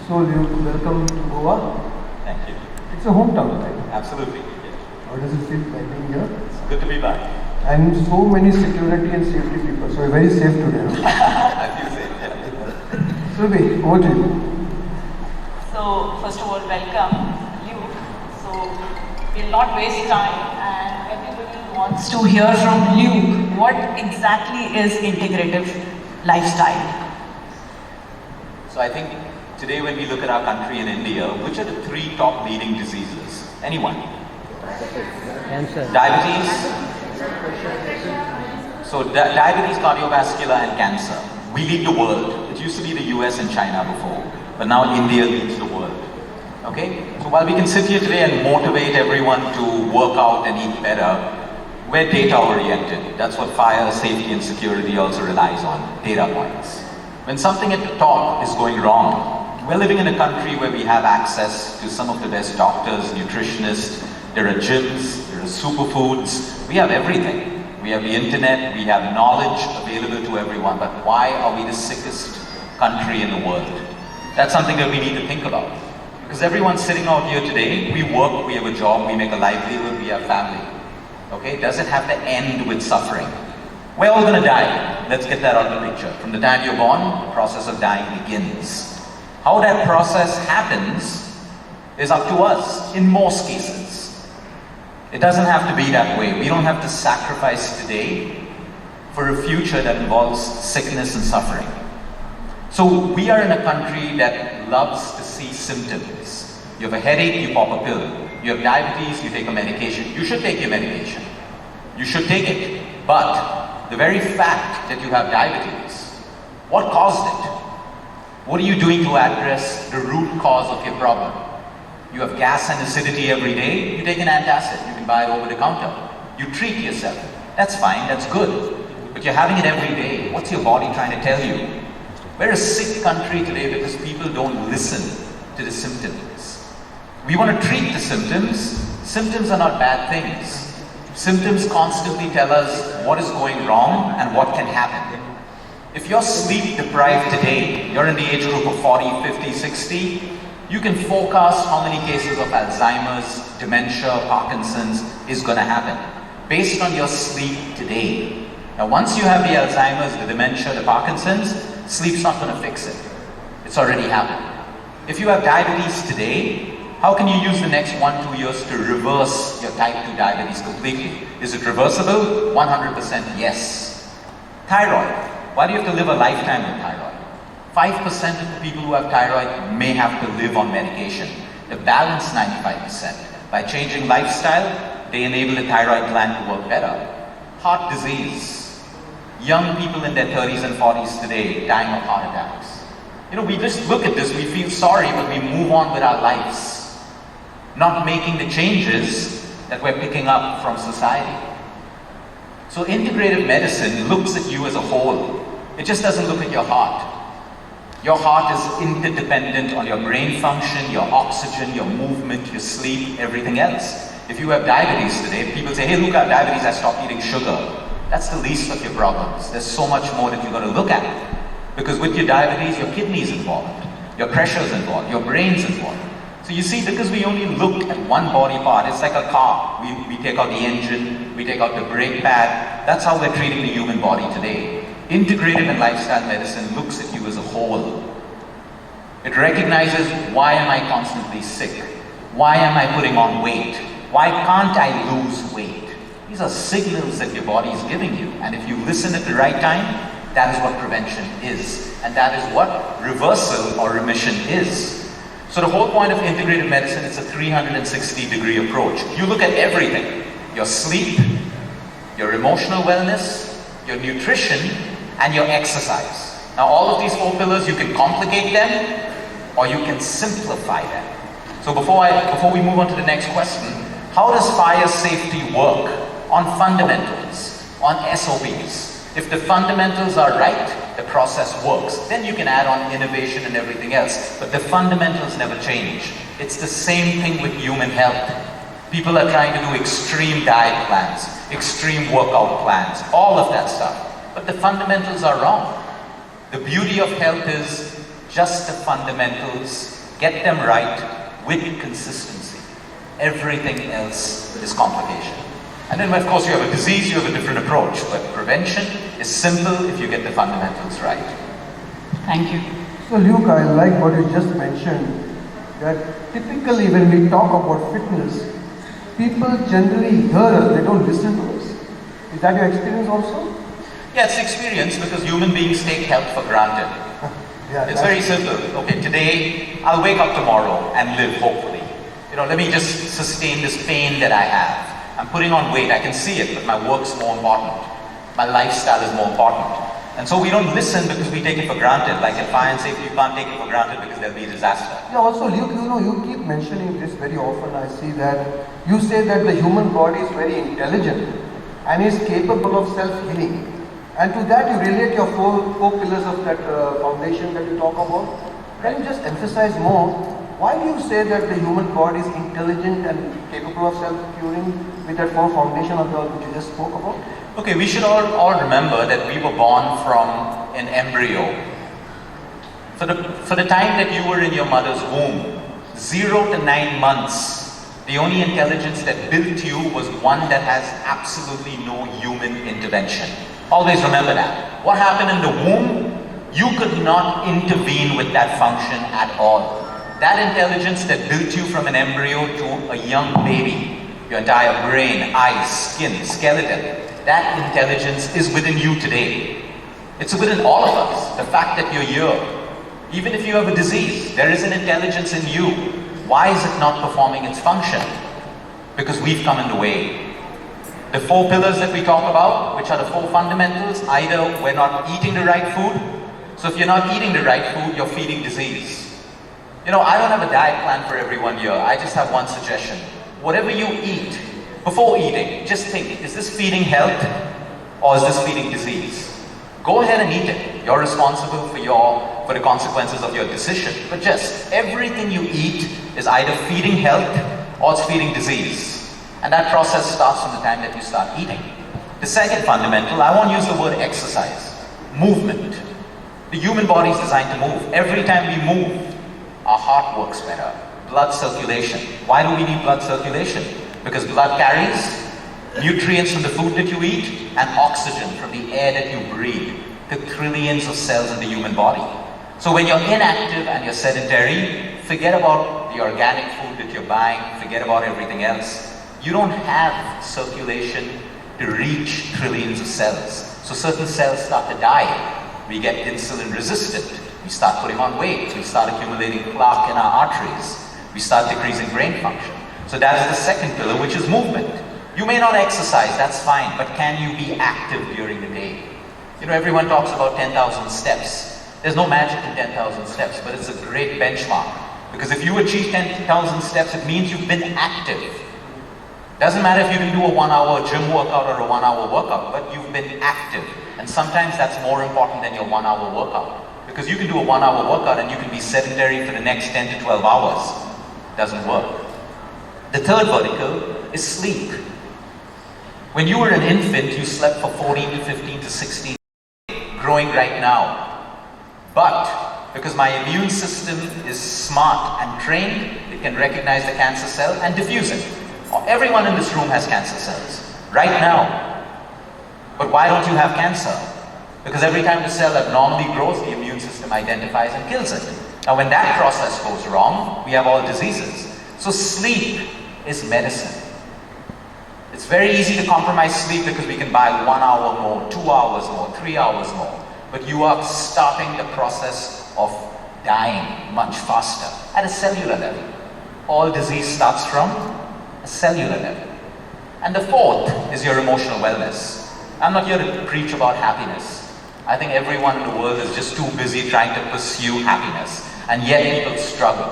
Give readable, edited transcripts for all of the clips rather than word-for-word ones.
So you welcome to Goa. Thank you. It's a hometown, right? Absolutely. Yes. How does it feel like being here? It's good to be back. And so many security and safety people, so very safe today. I feel safe, yeah. Surbhi, over to you. So, first of all, welcome, Luke. So, we'll not waste time, and everybody wants to hear from Luke what exactly is integrative lifestyle. So I think today when we look at our country in India, which are the 3 top leading diseases? Anyone? Cancer. Diabetes. So diabetes, cardiovascular and cancer. We lead the world. It used to be the US and China before, but now India leads the world. Okay? So while we can sit here today and motivate everyone to work out and eat better, we're data oriented. That's what fire, safety and security also relies on, data points. When something at the top is going wrong, we're living in a country where we have access to some of the best doctors, nutritionists, there are gyms, there are superfoods, we have everything. We have the internet, we have knowledge available to everyone, but why are we the sickest country in the world? That's something that we need to think about. Because everyone sitting out here today, we work, we have a job, we make a livelihood, we have family. Okay, does it have to end with suffering? We're all gonna die. Let's get that out of the picture. From the time you're born, the process of dying begins. How that process happens is up to us, in most cases. It doesn't have to be that way. We don't have to sacrifice today for a future that involves sickness and suffering. So we are in a country that loves to see symptoms. You have a headache, you pop a pill. You have diabetes, you take a medication. You should take your medication. You should take it. But the very fact that you have diabetes, what caused it? What are you doing to address the root cause of your problem? You have gas and acidity every day, you take an antacid, you can buy it over the counter. You treat yourself. That's fine, that's good. But you're having it every day. What's your body trying to tell you? We're a sick country today because people don't listen to the symptoms. We want to treat the symptoms. Symptoms are not bad things. Symptoms constantly tell us what is going wrong and what can happen. If you're sleep deprived today, you're in the age group of 40, 50, 60, you can forecast how many cases of Alzheimer's, dementia, Parkinson's is going to happen based on your sleep today. Now once you have the Alzheimer's, the dementia, the Parkinson's, sleep's not going to fix it. It's already happened. If you have diabetes today, how can you use the next 1-2 years to reverse your type 2 diabetes completely? Is it reversible? 100% yes. Thyroid. Why do you have to live a lifetime with thyroid? 5% of the people who have thyroid may have to live on medication. The balance 95%. By changing lifestyle, they enable the thyroid gland to work better. Heart disease. Young people in their 30s and 40s today dying of heart attacks. You know, we just look at this, we feel sorry, but we move on with our lives. Not making the changes that we're picking up from society. So integrative medicine looks at you as a whole. It just doesn't look at your heart. Your heart is interdependent on your brain function, your oxygen, your movement, your sleep, everything else. If you have diabetes today, people say, hey, look, I have diabetes, I stopped eating sugar. That's the least of your problems. There's so much more that you're going to look at. Because with your diabetes, your kidney's involved, your pressure's involved, your brain's involved. So you see, because we only look at one body part, it's like a car. We take out the engine, we take out the brake pad. That's how we're treating the human body today. Integrative and lifestyle medicine looks at you as a whole. It recognizes, why am I constantly sick? Why am I putting on weight? Why can't I lose weight? These are signals that your body is giving you. And if you listen at the right time, that is what prevention is. And that is what reversal or remission is. So the whole point of integrative medicine is a 360-degree approach. You look at everything. Your sleep, your emotional wellness, your nutrition, and your exercise. Now all of these 4 pillars, you can complicate them or you can simplify them. So before we move on to the next question, how does fire safety work on fundamentals, on SOPs? If the fundamentals are right, the process works. Then you can add on innovation and everything else. But the fundamentals never change. It's the same thing with human health. People are trying to do extreme diet plans, extreme workout plans, all of that stuff. But the fundamentals are wrong. The beauty of health is just the fundamentals, get them right with consistency. Everything else is complication. And then of course you have a disease, you have a different approach, but prevention is simple if you get the fundamentals right. Thank you. So Luke, I like what you just mentioned, that typically when we talk about fitness, people generally hear us, they don't listen to us. Is that your experience also? Yeah, it's experience because human beings take health for granted. Yeah, It's very simple. Okay, today I'll wake up tomorrow and live, hopefully. Let me just sustain this pain that I have. I'm putting on weight, I can see it, but my work's more important. My lifestyle is more important. And so we don't listen because we take it for granted. Like in fire and safety, you can't take it for granted because there'll be a disaster. Yeah, also Luke, you keep mentioning this very often. I see that you say that the human body is very intelligent and is capable of self-healing. And to that you relate your four pillars of that foundation that you talk about. Can you just emphasize more? Why do you say that the human body is intelligent and capable of self-curing with that four foundation of the which you just spoke about? Okay, we should all remember that we were born from an embryo. For the time that you were in your mother's womb, 0 to 9 months, the only intelligence that built you was one that has absolutely no human intervention. Always remember that. What happened in the womb, you could not intervene with that function at all. That intelligence that built you from an embryo to a young baby, your entire brain, eyes, skin, skeleton, that intelligence is within you today. It's within all of us. The fact that you're here, even if you have a disease, there is an intelligence in you. Why is it not performing its function? Because we've come in the way. The four pillars that we talk about, which are the four fundamentals, either we're not eating the right food. So if you're not eating the right food, you're feeding disease. I don't have a diet plan for everyone here. I just have one suggestion. Whatever you eat, before eating, just think, is this feeding health or is this feeding disease? Go ahead and eat it. You're responsible for the consequences of your decision. But just everything you eat is either feeding health or it's feeding disease. And that process starts from the time that you start eating. The second fundamental, I won't use the word exercise, movement. The human body is designed to move. Every time we move, our heart works better. Blood circulation. Why do we need blood circulation? Because blood carries nutrients from the food that you eat and oxygen from the air that you breathe to trillions of cells in the human body. So when you're inactive and you're sedentary, forget about the organic food that you're buying, forget about everything else. You don't have circulation to reach trillions of cells. So certain cells start to die. We get insulin resistant. We start putting on weight. We start accumulating plaque in our arteries. We start decreasing brain function. So that is the second pillar, which is movement. You may not exercise, that's fine, but can you be active during the day? Everyone talks about 10,000 steps. There's no magic in 10,000 steps, but it's a great benchmark. Because if you achieve 10,000 steps, it means you've been active. Doesn't matter if you can do a 1-hour gym workout or a 1-hour workout, but you've been active. And sometimes that's more important than your 1-hour workout. Because you can do a 1-hour workout and you can be sedentary for the next 10 to 12 hours. Doesn't work. The third vertical is sleep. When you were an infant, you slept for 14 to 15 to 16, growing right now. But because my immune system is smart and trained, it can recognize the cancer cell and diffuse it. Everyone in this room has cancer cells, right now. But why don't you have cancer? Because every time the cell abnormally grows, the immune system identifies and kills it. Now when that process goes wrong, we have all diseases. So sleep is medicine. It's very easy to compromise sleep because we can buy 1 hour more, 2 hours more, 3 hours more. But you are starting the process of dying much faster at a cellular level. All disease starts from a cellular level. And the fourth is your emotional wellness. I'm not here to preach about happiness. I think everyone in the world is just too busy trying to pursue happiness. And yet people struggle.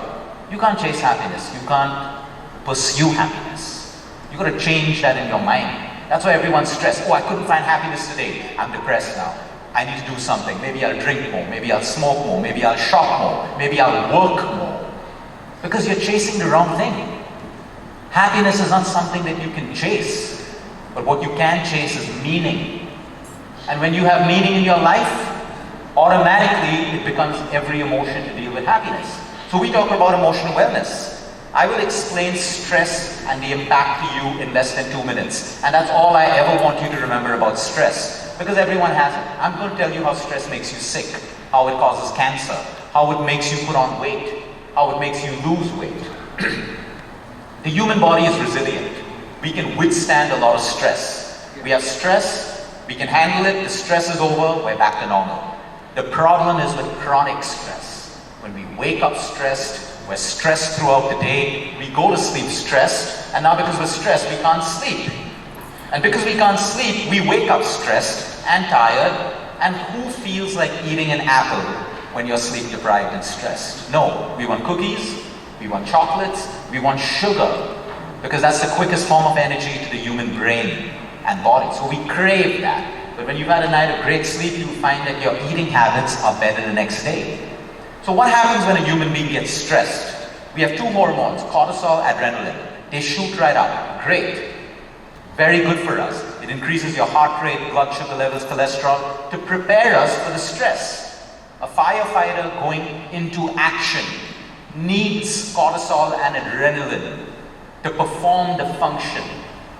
You can't chase happiness. You can't pursue happiness. You've got to change that in your mind. That's why everyone's stressed. Oh, I couldn't find happiness today. I'm depressed now. I need to do something. Maybe I'll drink more. Maybe I'll smoke more. Maybe I'll shop more. Maybe I'll work more. Because you're chasing the wrong thing. Happiness is not something that you can chase. But what you can chase is meaning. And when you have meaning in your life, automatically it becomes every emotion to deal with happiness. So we talk about emotional wellness. I will explain stress and the impact to you in less than 2 minutes. And that's all I ever want you to remember about stress. Because everyone has it. I'm going to tell you how stress makes you sick, how it causes cancer, how it makes you put on weight, how it makes you lose weight. The human body is resilient. We can withstand a lot of stress. We have stress, we can handle it, the stress is over, we're back to normal. The problem is with chronic stress. When we wake up stressed, we're stressed throughout the day, we go to sleep stressed, and now because we're stressed, we can't sleep. And because we can't sleep, we wake up stressed and tired, and who feels like eating an apple when you're sleep deprived and stressed? No, we want cookies, we want chocolates, we want sugar, because that's the quickest form of energy to the human brain and body. So we crave that. But when you've had a night of great sleep, you find that your eating habits are better the next day. So what happens when a human being gets stressed? We have two hormones, cortisol, adrenaline. They shoot right up. Great. Very good for us. It increases your heart rate, blood sugar levels, cholesterol, to prepare us for the stress. A firefighter going into action needs cortisol and adrenaline to perform the function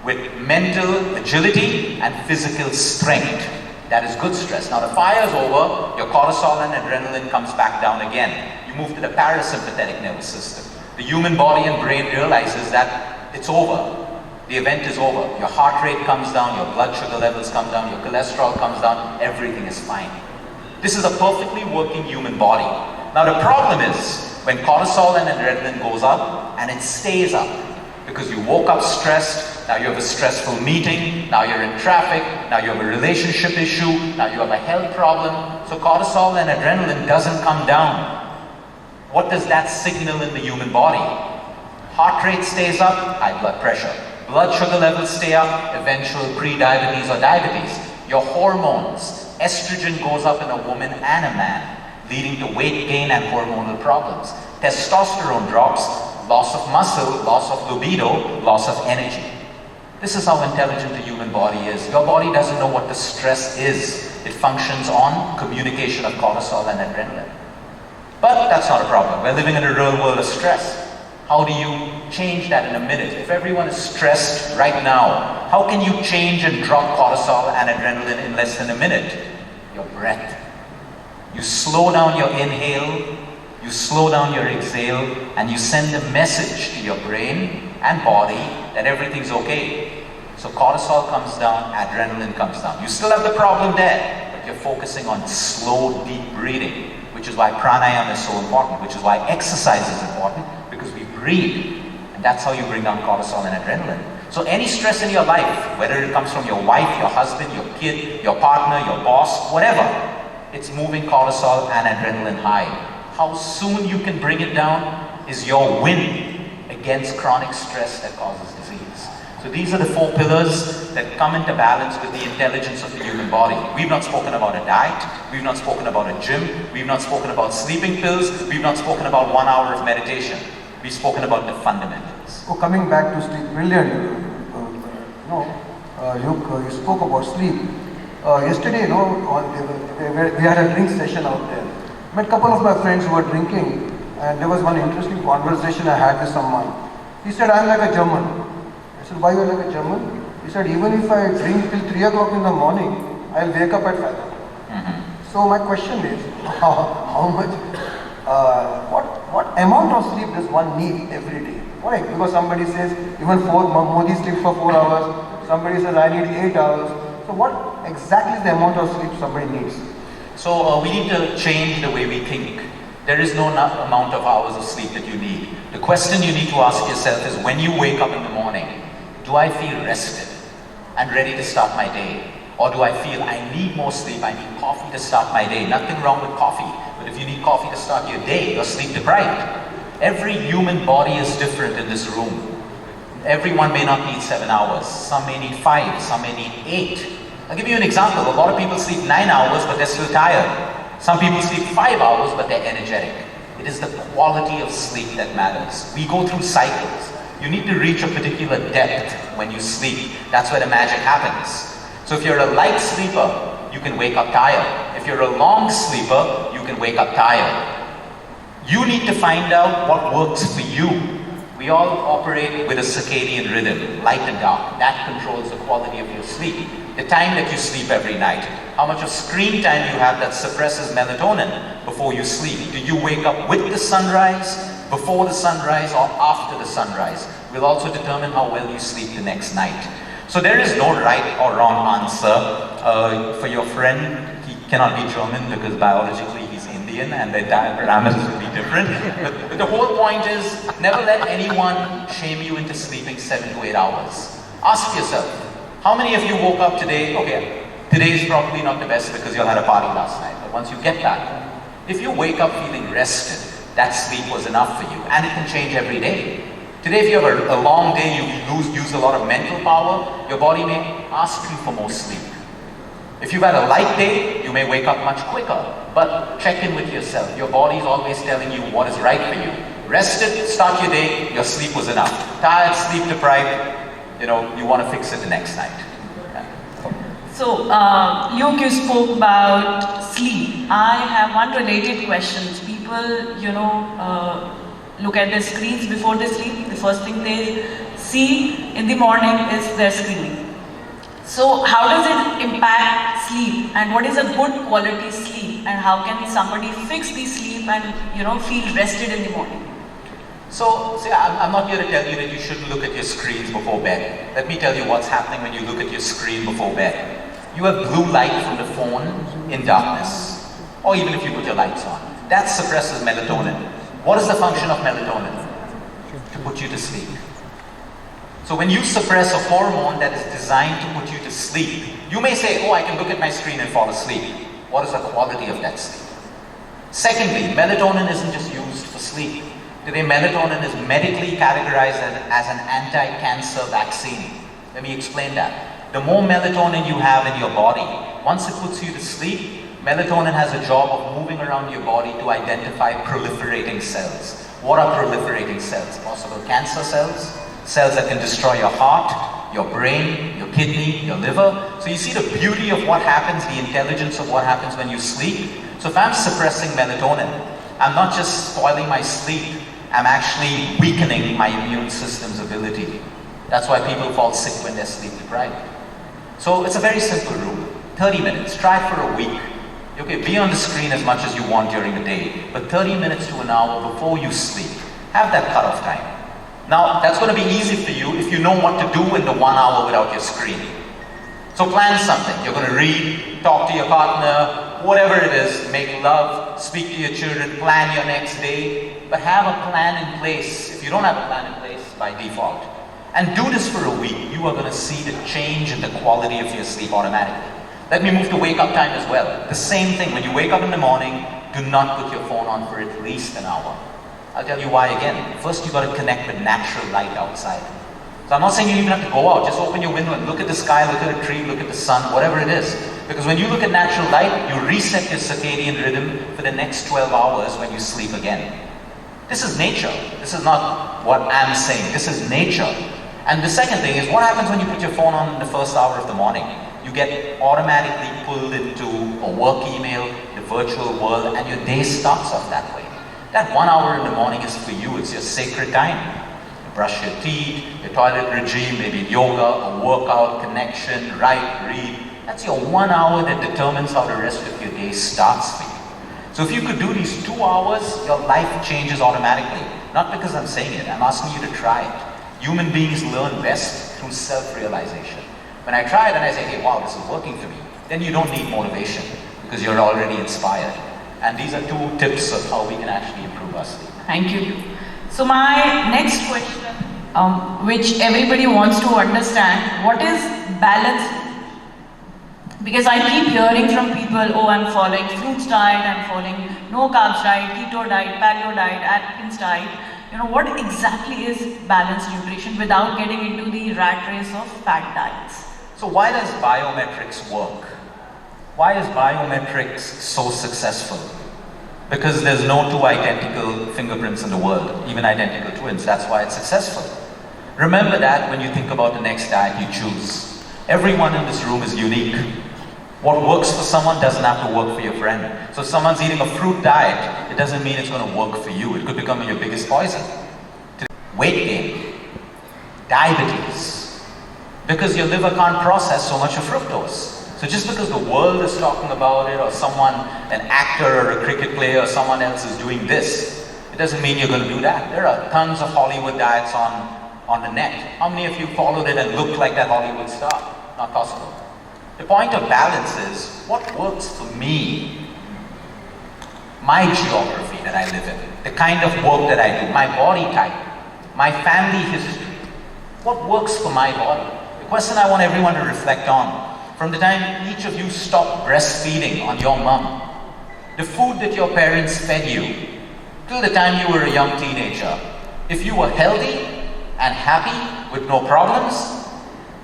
with mental agility and physical strength. That is good stress. Now the fire is over, your cortisol and adrenaline comes back down again. You move to the parasympathetic nervous system. The human body and brain realizes that it's over. The event is over. Your heart rate comes down, your blood sugar levels come down, your cholesterol comes down, everything is fine. This is a perfectly working human body. Now the problem is, when cortisol and adrenaline goes up, and it stays up, because you woke up stressed, now you have a stressful meeting, now you're in traffic, now you have a relationship issue, now you have a health problem. So cortisol and adrenaline doesn't come down. What does that signal in the human body? Heart rate stays up, high blood pressure. Blood sugar levels stay up, eventual pre-diabetes or diabetes. Your hormones, estrogen goes up in a woman and a man, leading to weight gain and hormonal problems. Testosterone drops, loss of muscle, loss of libido, loss of energy. This is how intelligent the human body is. Your body doesn't know what the stress is. It functions on communication of cortisol and adrenaline. But that's not a problem. We're living in a real world of stress. How do you change that in a minute? If everyone is stressed right now, how can you change and drop cortisol and adrenaline in less than a minute? Your breath. You slow down your inhale, you slow down your exhale, and you send a message to your brain and body that everything's okay. So cortisol comes down, adrenaline comes down. You still have the problem there, but you're focusing on slow, deep breathing, which is why pranayama is so important, which is why exercise is important, because we breathe. And that's how you bring down cortisol and adrenaline. So any stress in your life, whether it comes from your wife, your husband, your kid, your partner, your boss, whatever, it's moving cortisol and adrenaline high. How soon you can bring it down is your win against chronic stress that causes disease. So these are the 4 pillars that come into balance with the intelligence of the human body. We've not spoken about a diet, we've not spoken about a gym, we've not spoken about sleeping pills, we've not spoken about 1 hour of meditation. We've spoken about the fundamentals. Oh, coming back to sleep, brilliant. Luke, you spoke about sleep. Yesterday, we had a drink session out there. Met a couple of my friends who were drinking, and there was one interesting conversation I had with someone. He said, I'm like a German. I said, why are you like a German? He said, even if I drink till 3 o'clock in the morning, I'll wake up at 5 o'clock. Mm-hmm. So my question is, how much, what amount of sleep does one need every day? Why? Because somebody says, even Modi sleeps for 4 hours, somebody says, I need 8 hours. So what exactly is the amount of sleep somebody needs? So we need to change the way we think. There is no enough amount of hours of sleep that you need. The question you need to ask yourself is, when you wake up in the morning, do I feel rested and ready to start my day? Or do I feel I need more sleep, I need coffee to start my day? Nothing wrong with coffee, but if you need coffee to start your day, you're sleep deprived. Every human body is different in this room. Everyone may not need 7 hours. Some may need 5, some may need 8. I'll give you an example. A lot of people sleep 9 hours, but they're still tired. Some people sleep 5 hours, but they're energetic. It is the quality of sleep that matters. We go through cycles. You need to reach a particular depth when you sleep. That's where the magic happens. So if you're a light sleeper, you can wake up tired. If If you're a long sleeper, you can wake up tired. You need to find out what works for you. We all operate with a circadian rhythm, light and dark. That controls the quality of your sleep. The time that you sleep every night. How much of screen time you have that suppresses melatonin before you sleep. Do you wake up with the sunrise, before the sunrise, or after the sunrise? Will also determine how well you sleep the next night. So there is no right or wrong answer. For your friend, he cannot be German because biologically he's Indian and their diet parameters will be different. But the whole point is, never let anyone shame you into sleeping 7 to 8 hours. Ask yourself, how many of you woke up today? Okay, today is probably not the best because you had a party last night. But once you get back home, if you wake up feeling rested, that sleep was enough for you. And it can change every day. Today, if you have a long day, you use a lot of mental power, your body may ask you for more sleep. If you've had a light day, you may wake up much quicker. But check in with yourself. Your body is always telling you what is right for you. Rested, start your day, your sleep was enough. Tired, sleep deprived, you want to fix it the next night. So, Luke, you spoke about sleep. I have one related question. People, look at their screens before they sleep. The first thing they see in the morning is their screen. So how does it impact sleep, and what is a good quality sleep, and how can somebody fix the sleep and feel rested in the morning? So, see, I'm not here to tell you that you shouldn't look at your screens before bed. Let me tell you what's happening when you look at your screen before bed. You have blue light from the phone in darkness, or even if you put your lights on. That suppresses melatonin. What is the function of melatonin? To put you to sleep. So when you suppress a hormone that is designed to put you to sleep, you may say, oh, I can look at my screen and fall asleep. What is the quality of that sleep? Secondly, melatonin isn't just used for sleep. Today, melatonin is medically categorized as an anti-cancer vaccine. Let me explain that. The more melatonin you have in your body, once it puts you to sleep, melatonin has a job of moving around your body to identify proliferating cells. What are proliferating cells? Possible cancer cells, cells that can destroy your heart, your brain, your kidney, your liver. So you see the beauty of what happens, the intelligence of what happens when you sleep. So if I'm suppressing melatonin, I'm not just spoiling my sleep, I'm actually weakening my immune system's ability. That's why people fall sick when they're sleep deprived. So it's a very simple rule. 30 minutes, try it for a week. Okay, be on the screen as much as you want during the day, but 30 minutes to an hour before you sleep, have that cutoff time. Now, that's going to be easy for you if you know what to do in the 1 hour without your screen. So plan something. You're going to read, talk to your partner, whatever it is, make love, speak to your children, plan your next day, but have a plan in place. If you don't have a plan in place, by default. And do this for a week. You are going to see the change in the quality of your sleep automatically. Let me move to wake up time as well. The same thing. When you wake up in the morning, do not put your phone on for at least an hour. I'll tell you why again. First, you've got to connect with natural light outside. So I'm not saying you even have to go out. Just open your window and look at the sky, look at a tree, look at the sun, whatever it is. Because when you look at natural light, you reset your circadian rhythm for the next 12 hours when you sleep again. This is nature. This is not what I'm saying. This is nature. And the second thing is, what happens when you put your phone on in the first hour of the morning? You get automatically pulled into a work email, the virtual world, and your day starts off that way. That 1 hour in the morning is for you. It's your sacred time. You brush your teeth, your toilet regime, maybe yoga, a workout, connection, write, read. That's your 1 hour that determines how the rest of your day starts for you. So if you could do these 2 hours, your life changes automatically. Not because I'm saying it, I'm asking you to try it. Human beings learn best through self-realization. When I try it and I say, hey, wow, this is working for me, then you don't need motivation because you're already inspired. And these are 2 tips of how we can actually improve our sleep. Thank you. So my next question, which everybody wants to understand, what is balance? Because I keep hearing from people, oh, I'm following fruits diet, I'm following no carbs diet, keto diet, paleo diet, Atkins diet. What exactly is balanced nutrition without getting into the rat race of fad diets? So why does biometrics work? Why is biometrics so successful? Because there's no 2 identical fingerprints in the world, even identical twins. That's why it's successful. Remember that when you think about the next diet you choose. Everyone in this room is unique. What works for someone doesn't have to work for your friend. So if someone's eating a fruit diet, it doesn't mean it's going to work for you. It could become your biggest poison. Weight gain, diabetes, because your liver can't process so much of fructose. So just because the world is talking about it, or someone, an actor or a cricket player or someone else is doing this, it doesn't mean you're going to do that. There are tons of Hollywood diets on the net. How many of you followed it and looked like that Hollywood star? Not possible. The point of balance is, what works for me, my geography that I live in, the kind of work that I do, my body type, my family history, what works for my body? The question I want everyone to reflect on, from the time each of you stopped breastfeeding on your mom, the food that your parents fed you, till the time you were a young teenager, if you were healthy and happy with no problems,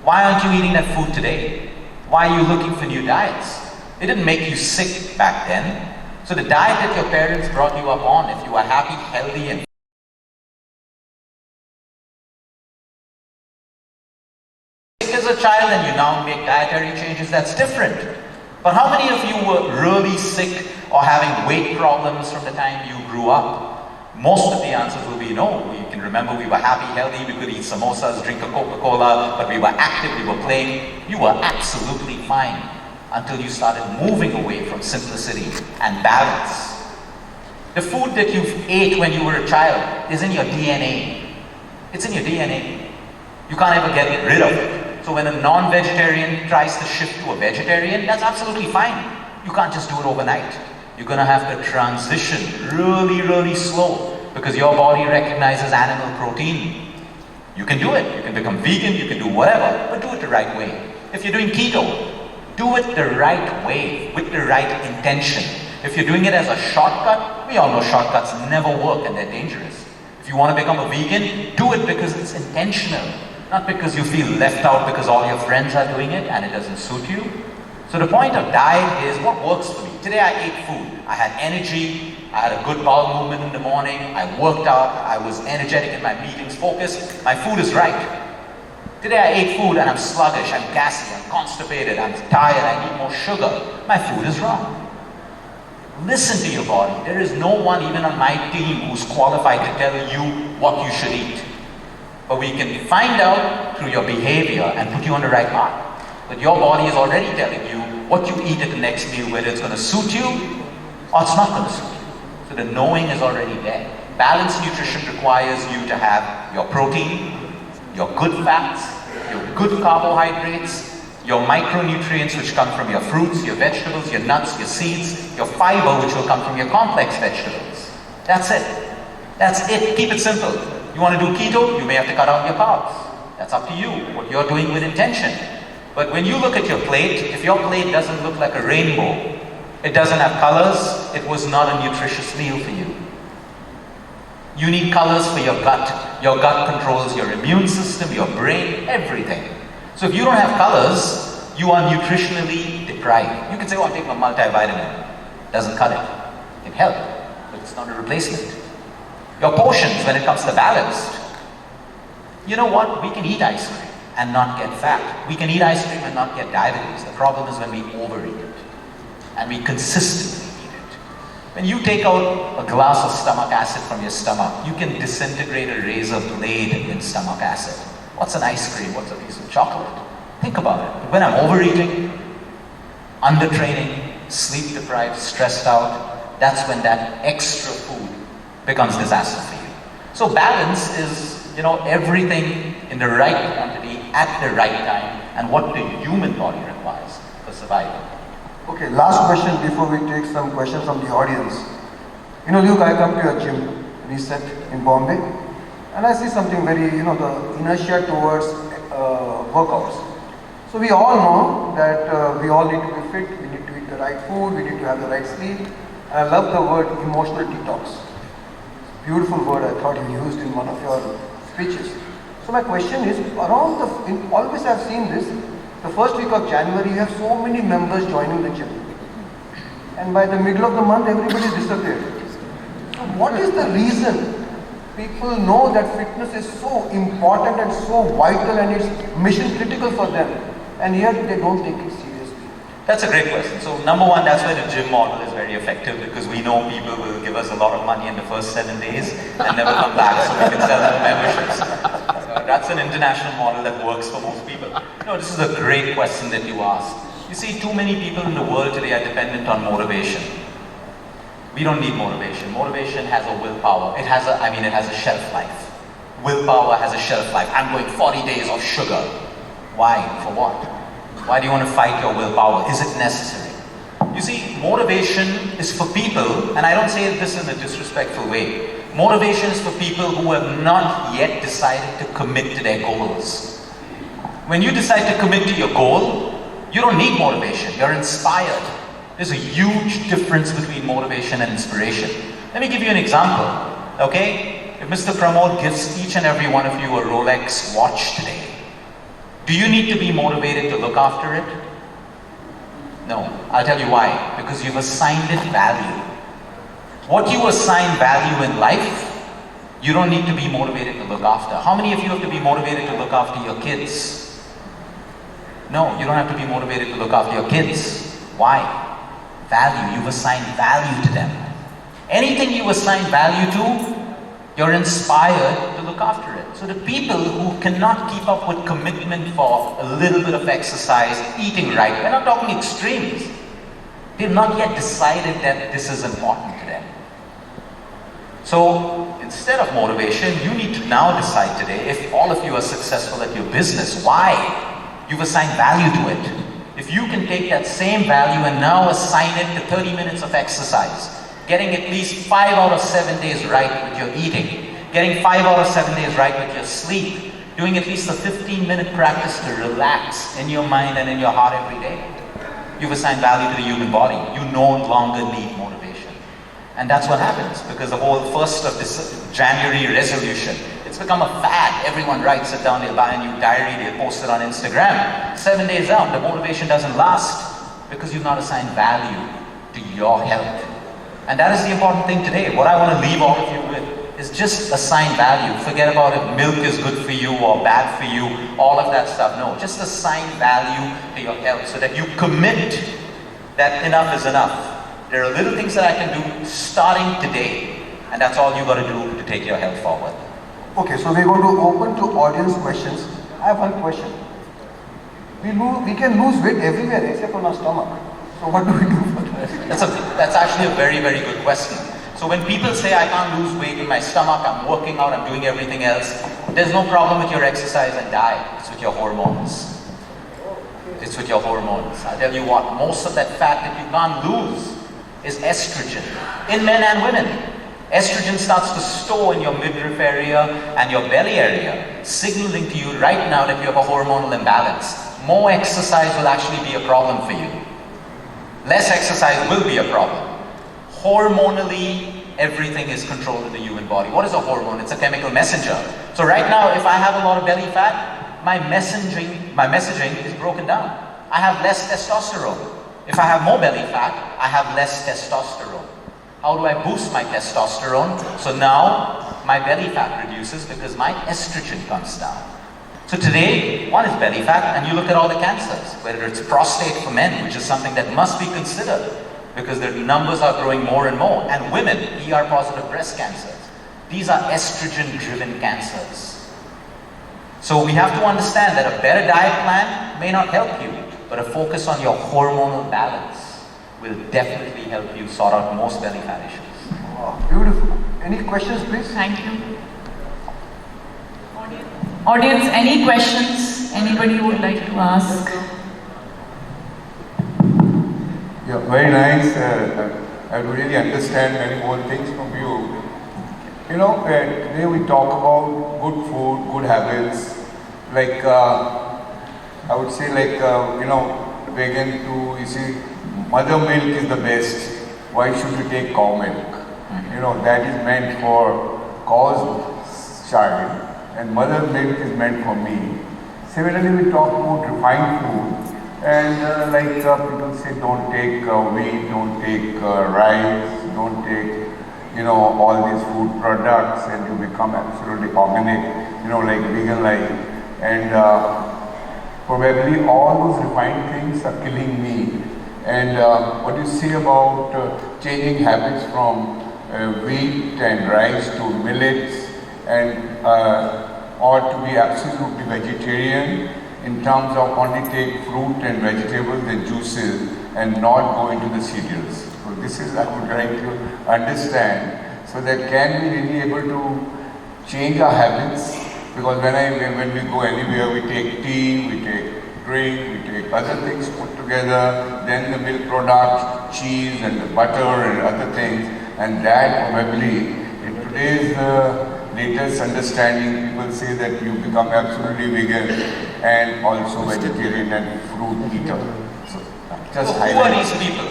why aren't you eating that food today? Why are you looking for new diets? It didn't make you sick back then. So the diet that your parents brought you up on, if you were happy, healthy, and sick as a child and you now make dietary changes, that's different. But how many of you were really sick or having weight problems from the time you grew up? Most of the answers will be no. You can remember we were happy, healthy, we could eat samosas, drink a Coca-Cola, but we were active, we were playing. You were absolutely fine until you started moving away from simplicity and balance. The food that you ate when you were a child is in your DNA. It's in your DNA. You can't ever get rid of it. So when a non-vegetarian tries to shift to a vegetarian, that's absolutely fine. You can't just do it overnight. You're going to have to transition really, really slow because your body recognizes animal protein. You can do it. You can become vegan, you can do whatever, but do it the right way. If you're doing keto, do it the right way, with the right intention. If you're doing it as a shortcut, we all know shortcuts never work and they're dangerous. If you want to become a vegan, do it because it's intentional, not because you feel left out because all your friends are doing it and it doesn't suit you. So the point of diet is what works for me. Today I ate food. I had energy, I had a good bowel movement in the morning, I worked out, I was energetic in my meetings, focused. My food is right. Today I ate food and I'm sluggish, I'm gassy, I'm constipated, I'm tired, I need more sugar. My food is wrong. Listen to your body. There is no one even on my team who's qualified to tell you what you should eat. But we can find out through your behavior and put you on the right path. But your body is already telling you what you eat at the next meal, whether it's going to suit you or it's not going to suit you. So the knowing is already there. Balanced nutrition requires you to have your protein, your good fats, your good carbohydrates, your micronutrients which come from your fruits, your vegetables, your nuts, your seeds, your fiber which will come from your complex vegetables. That's it. That's it. Keep it simple. You want to do keto, you may have to cut out your carbs. That's up to you, what you're doing with intention. But when you look at your plate, if your plate doesn't look like a rainbow, it doesn't have colors, it was not a nutritious meal for you. You need colors for your gut. Your gut controls your immune system, your brain, everything. So if you don't have colors, you are nutritionally deprived. You can say, oh, I'm taking a multivitamin. Doesn't cut it. It can help, but it's not a replacement. Your portions, when it comes to balanced, you know what? We can eat ice cream and not get fat. We can eat ice cream and not get diabetes. The problem is when we overeat it and we consistently eat it. When you take out a glass of stomach acid from your stomach, you can disintegrate a razor blade in stomach acid. What's an ice cream? What's a piece of chocolate? Think about it. When I'm overeating, undertraining, sleep deprived, stressed out, that's when that extra food becomes disaster for you. So balance is, everything in the right quantity at the right time and what the human body requires for survival. Okay, last question before we take some questions from the audience. Luke, I come to your gym reset in Bombay and I see something very, the inertia towards workouts. So we all know that we all need to be fit, we need to eat the right food, we need to have the right sleep. And I love the word emotional detox. Beautiful word I thought you used in one of your speeches. So my question is, always I've seen this, the first week of January you have so many members joining the gym. And by the middle of the month everybody disappeared. So what is the reason people know that fitness is so important and so vital and it's mission critical for them and yet they don't take it seriously? That's a great question. So number one, that's where the gym model is very effective, because we know people will give us a lot of money in the first 7 days and never come back, so we can sell them memberships. That's an international model that works for most people. No, this is a great question that you asked. You see, too many people in the world today are dependent on motivation. We don't need motivation. Motivation has a willpower. It has a shelf life. Willpower has a shelf life. I'm going 40 days of sugar. Why? For what? Why do you want to fight your willpower? Is it necessary? You see, motivation is for people, and I don't say this in a disrespectful way. Motivation is for people who have not yet decided to commit to their goals. When you decide to commit to your goal, you don't need motivation. You're inspired. There's a huge difference between motivation and inspiration. Let me give you an example, okay? If Mr. Pramod gives each and every one of you a Rolex watch today, do you need to be motivated to look after it? No. I'll tell you why. Because you've assigned it value. What you assign value in life, you don't need to be motivated to look after. How many of you have to be motivated to look after your kids? No, you don't have to be motivated to look after your kids. Why? Value. You've assigned value to them. Anything you assign value to, you're inspired to look after it. So the people who cannot keep up with commitment for a little bit of exercise, eating right, we're not talking extremes. They've not yet decided that this is important to them. So instead of motivation, you need to now decide today, if all of you are successful at your business, why? You've assigned value to it. If you can take that same value and now assign it to 30 minutes of exercise, getting at least 5 out of 7 days right with your eating, getting 5 out of 7 days right with your sleep, doing at least a 15-minute practice to relax in your mind and in your heart every day, you've assigned value to the human body. You no longer need motivation. And that's what happens, because the whole 1st of this January resolution, it's become a fad. Everyone writes it down, they'll buy a new diary, they'll post it on Instagram. 7 days out, the motivation doesn't last because you've not assigned value to your health. And that is the important thing today. What I want to leave all of you with is just assign value. Forget about if milk is good for you or bad for you, all of that stuff. No, just assign value to your health so that you commit that enough is enough. There are little things that I can do starting today, and that's all you got to do to take your health forward. Okay, so we're going to open to audience questions. I have one question. We can lose weight everywhere except on our stomach. So what do we do for that? That's actually a very, very good question. So when people say I can't lose weight in my stomach, I'm working out, I'm doing everything else, there's no problem with your exercise and diet. It's with your hormones. It's with your hormones. I'll tell you what, most of that fat that you can't lose is estrogen in men and women. Estrogen starts to store in your midriff area and your belly area, signaling to you right now that you have a hormonal imbalance. More exercise will actually be a problem for you. Less exercise will be a problem. Hormonally, everything is controlled in the human body. What is a hormone? It's a chemical messenger. So right now, if I have a lot of belly fat, my messaging is broken down. I have less testosterone. If I have more belly fat, I have less testosterone. How do I boost my testosterone? So now my belly fat reduces because my estrogen comes down. So today, one is belly fat, and you look at all the cancers, whether it's prostate for men, which is something that must be considered because their numbers are growing more and more, and women, ER-positive breast cancers. These are estrogen-driven cancers. So we have to understand that a better diet plan may not help you, but a focus on your hormonal balance will definitely help you sort out most belly fat issues. Wow, beautiful. Any questions, please? Thank you. Audience, any questions anybody would like to ask? Yeah, very nice. I really understand many more things from you. You know, today we talk about good food, good habits. Like, I would say like, vegan to, you see, mother milk is the best. Why should you take cow milk? You know, that is meant for cow's child, and mother milk is meant for me. Similarly, we talk about refined food, and people say don't take wheat, don't take rice, don't take, all these food products, and you become absolutely organic, like vegan life. And probably all those refined things are killing me. And what do you say about changing habits from wheat and rice to millets, and or to be absolutely vegetarian in terms of only take fruit and vegetables and juices and not go into the cereals? So this is I would like to understand, so that can we really able to change our habits? Because when we go anywhere, we take tea, we take drink, we take other things put together, then the milk products, cheese and the butter and other things, and that probably in today's latest understanding, people say that you become absolutely vegan and also vegetarian and fruit eater. So just So who highlight. are these people?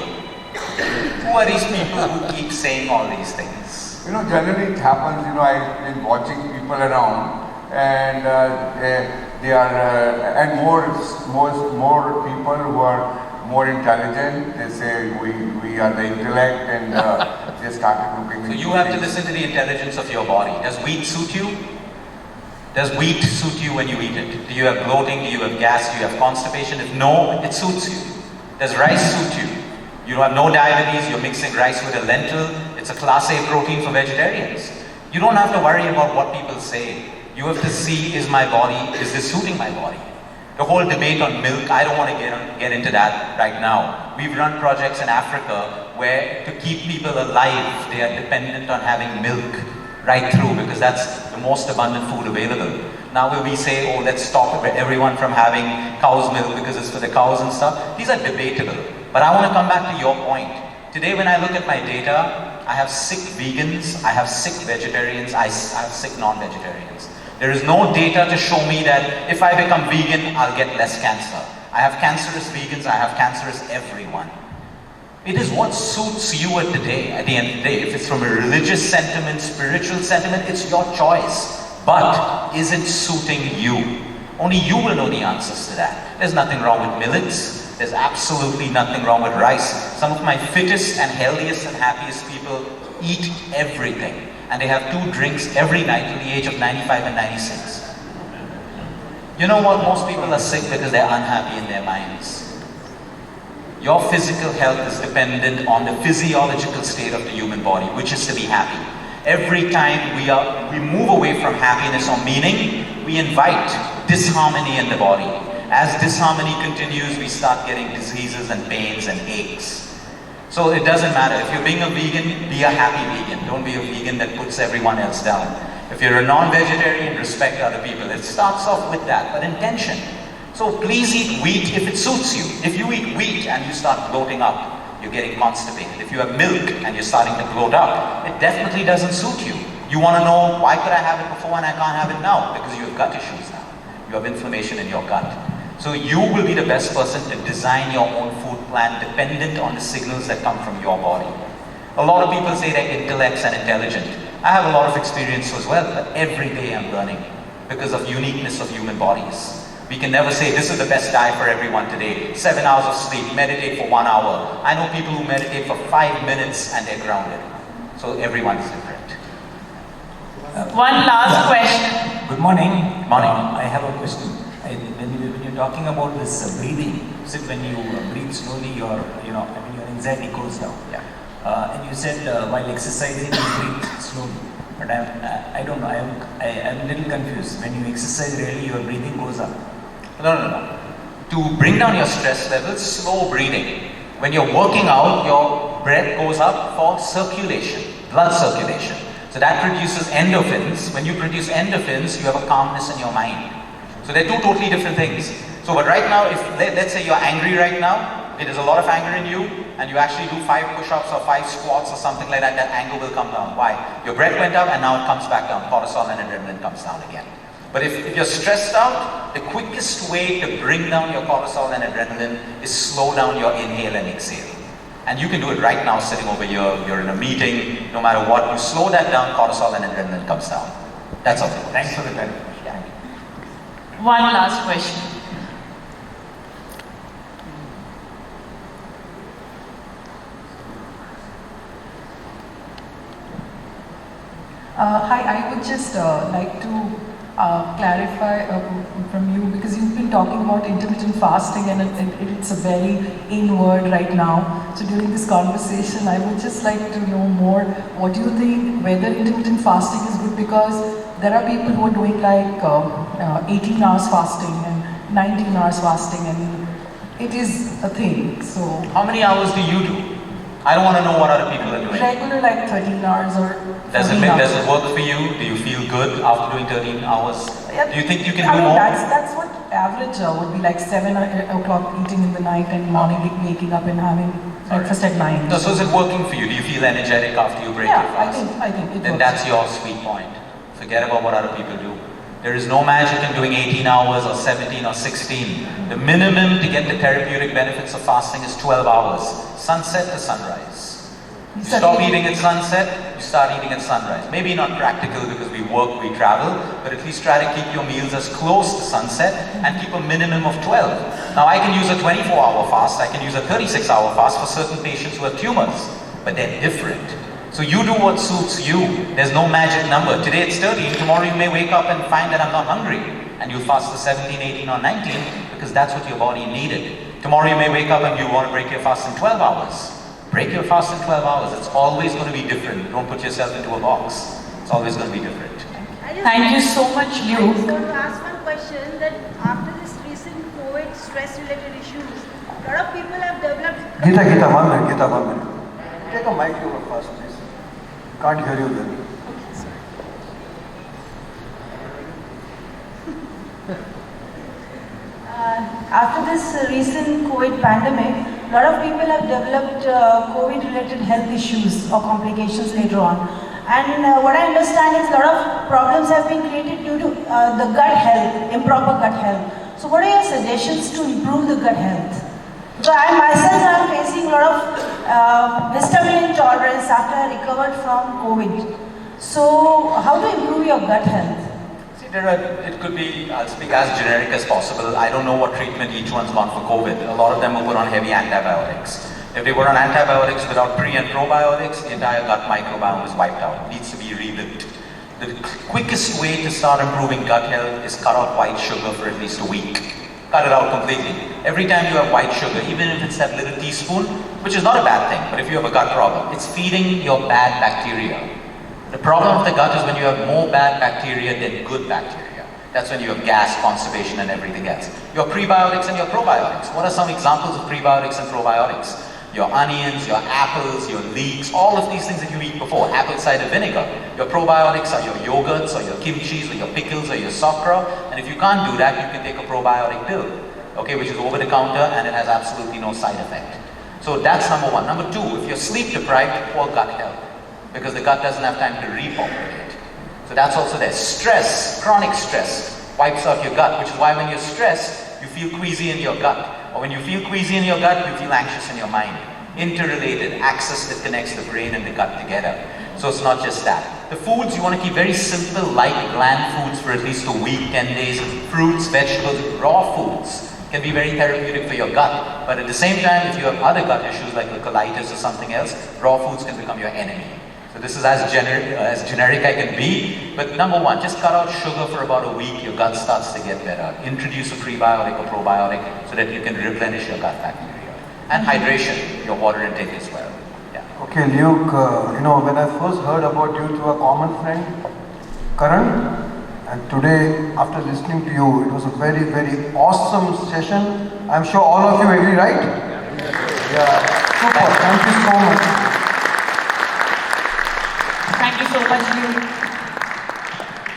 Who are these people who keep saying all these things? You know, generally it happens, you know, I've been watching people around, and they are, and more people who are more intelligent, they say we are the intellect, and they started looking. So you have to listen to the intelligence of your body. Does wheat suit you? Does wheat suit you when you eat it? Do you have bloating? Do you have gas? Do you have constipation? If no, it suits you. Does rice suit you? You have no diabetes, you're mixing rice with a lentil. It's a class A protein for vegetarians. You don't have to worry about what people say. You have to see, is this suiting my body? The whole debate on milk, I don't want to get into that right now. We've run projects in Africa where to keep people alive, they are dependent on having milk right through, because that's the most abundant food available. Now will we say, oh, let's stop everyone from having cow's milk because it's for the cows and stuff? These are debatable. But I want to come back to your point. Today when I look at my data, I have sick vegans, I have sick vegetarians, I have sick non-vegetarians. There is no data to show me that if I become vegan, I'll get less cancer. I have cancerous vegans, I have cancerous everyone. It is what suits you at the end of the day. If it's from a religious sentiment, spiritual sentiment, it's your choice. But is it suiting you? Only you will know the answers to that. There's nothing wrong with millets. There's absolutely nothing wrong with rice. Some of my fittest and healthiest and happiest people eat everything. And they have 2 drinks every night till the age of 95 and 96. You know what? Most people are sick because they're unhappy in their minds. Your physical health is dependent on the physiological state of the human body, which is to be happy. Every time we move away from happiness or meaning, we invite disharmony in the body. As disharmony continues, we start getting diseases and pains and aches. So it doesn't matter. If you're being a vegan, be a happy vegan. Don't be a vegan that puts everyone else down. If you're a non-vegetarian, respect other people. It starts off with that, but intention. So please eat wheat if it suits you. If you eat wheat and you start bloating up, you're getting constipated. If you have milk and you're starting to bloat up, it definitely doesn't suit you. You want to know, why could I have it before and I can't have it now? Because you have gut issues now. You have inflammation in your gut. So you will be the best person to design your own food plan dependent on the signals that come from your body. A lot of people say they're intellects and intelligent. I have a lot of experience as well, but every day I'm learning because of uniqueness of human bodies. We can never say this is the best diet for everyone today. 7 hours of sleep, meditate for 1 hour. I know people who meditate for 5 minutes and they're grounded. So everyone is different. One last question. Good morning. Morning. I have a question. When you're talking about this breathing, you said when you breathe slowly, your anxiety goes down. Yeah. And you said while exercising, you breathe slowly. But I don't know. I'm a little confused. When you exercise, really, your breathing goes up. No. To bring down your stress levels, slow breathing. When you're working out, your breath goes up for circulation, blood circulation. So that produces endorphins. When you produce endorphins, you have a calmness in your mind. So they're 2 totally different things. So but right now, if let's say you're angry right now, there's a lot of anger in you, and you actually do 5 push-ups or 5 squats or something like that, that anger will come down. Why? Your breath went up and now it comes back down. Cortisol and adrenaline comes down again. But if you're stressed out, the quickest way to bring down your cortisol and adrenaline is slow down your inhale and exhale. And you can do it right now sitting over here, you're in a meeting, no matter what, you slow that down, cortisol and adrenaline comes down. That's all. Thanks for the clarification. Yeah. One last question. Hi, I would just like to clarify from you, because you've been talking about intermittent fasting and it's a very in word right now. So during this conversation, I would just like to know more. What do you think, whether intermittent fasting is good? Because there are people who are doing like 18 hours fasting and 19 hours fasting, and it is a thing. So How many hours do you do? I don't want to know what other people are doing. regular like 13 hours or 14 hours. Does it work for you? Do you feel good after doing 13 hours? Yeah, Do you think you can I do mean, more? That's what average would be, like 7 o'clock eating in the night and morning waking up and having breakfast at 9. No, so is it working for you? Do you feel energetic after you break your Yeah, fast? I think it Then works. that's your sweet point. Forget about what other people do. There is no magic in doing 18 hours or 17 or 16. The minimum to get the therapeutic benefits of fasting is 12 hours, sunset to sunrise. You stop eating at sunset, you start eating at sunrise. Maybe not practical because we work, we travel, but at least try to keep your meals as close to sunset and keep a minimum of 12. Now I can use a 24-hour fast, I can use a 36-hour fast for certain patients who have tumors, but they're different. So you do what suits you. There's no magic number. Today it's 13, tomorrow you may wake up and find that I'm not hungry. And you'll fast to 17, 18 or 19 because that's what your body needed. Tomorrow you may wake up and you want to break your fast in 12 hours. Break your fast in 12 hours. It's always going to be different. Don't put yourself into a box. It's always going to be different. Thank you so much, I Luke. just want to ask one question, that after this recent COVID stress-related issues, a lot of people have developed... Gita, 1 minute. Take a mic over first, please. Can't hear you then. After this recent COVID pandemic, a lot of people have developed COVID-related health issues or complications later on. And what I understand is a lot of problems have been created due to the gut health, improper gut health. So what are your suggestions to improve the gut health? So I myself am facing a lot of histamine intolerance after I recovered from COVID. So how to improve your gut health? See, it could be, I'll speak as generic as possible. I don't know what treatment each one's gone for COVID. A lot of them were put on heavy antibiotics. If they were on antibiotics without pre and probiotics, the entire gut microbiome was wiped out. It needs to be rebuilt. The quickest way to start improving gut health is cut out white sugar for at least a week. Cut it out completely. Every time you have white sugar, even if it's that little teaspoon, which is not a bad thing, but if you have a gut problem, it's feeding your bad bacteria. The problem with the gut is when you have more bad bacteria than good bacteria. That's when you have gas, constipation and everything else. Your prebiotics and your probiotics. What are some examples of prebiotics and probiotics? Your onions, your apples, your leeks, all of these things that you eat before, apple cider vinegar. Your probiotics are your yogurts or your kimchis or your pickles or your sokra. And if you can't do that, you can take a probiotic pill, okay, which is over the counter and it has absolutely no side effect. So that's number one. Number two, if you're sleep deprived, poor gut health, because the gut doesn't have time to repopulate. So that's also there. Stress, chronic stress, wipes out your gut, which is why when you're stressed, you feel queasy in your gut. Or when you feel queasy in your gut, you feel anxious in your mind. Interrelated, axis that connects the brain and the gut together. So it's not just that. The foods, you want to keep very simple, light, bland foods for at least a week, 10 days. Fruits, vegetables, raw foods can be very therapeutic for your gut. But at the same time, if you have other gut issues like colitis or something else, raw foods can become your enemy. So this is as generic I can be, but number one, just cut out sugar for about a week, your gut starts to get better. Introduce a prebiotic or probiotic so that you can replenish your gut bacteria. And hydration, your water intake as well. Yeah. Okay, Luke, when I first heard about you through a common friend, Karan, and today, after listening to you, it was a very, very awesome session. I'm sure all of you agree, right? Yeah. Super. Thank you so much. Thank you so much, Luke.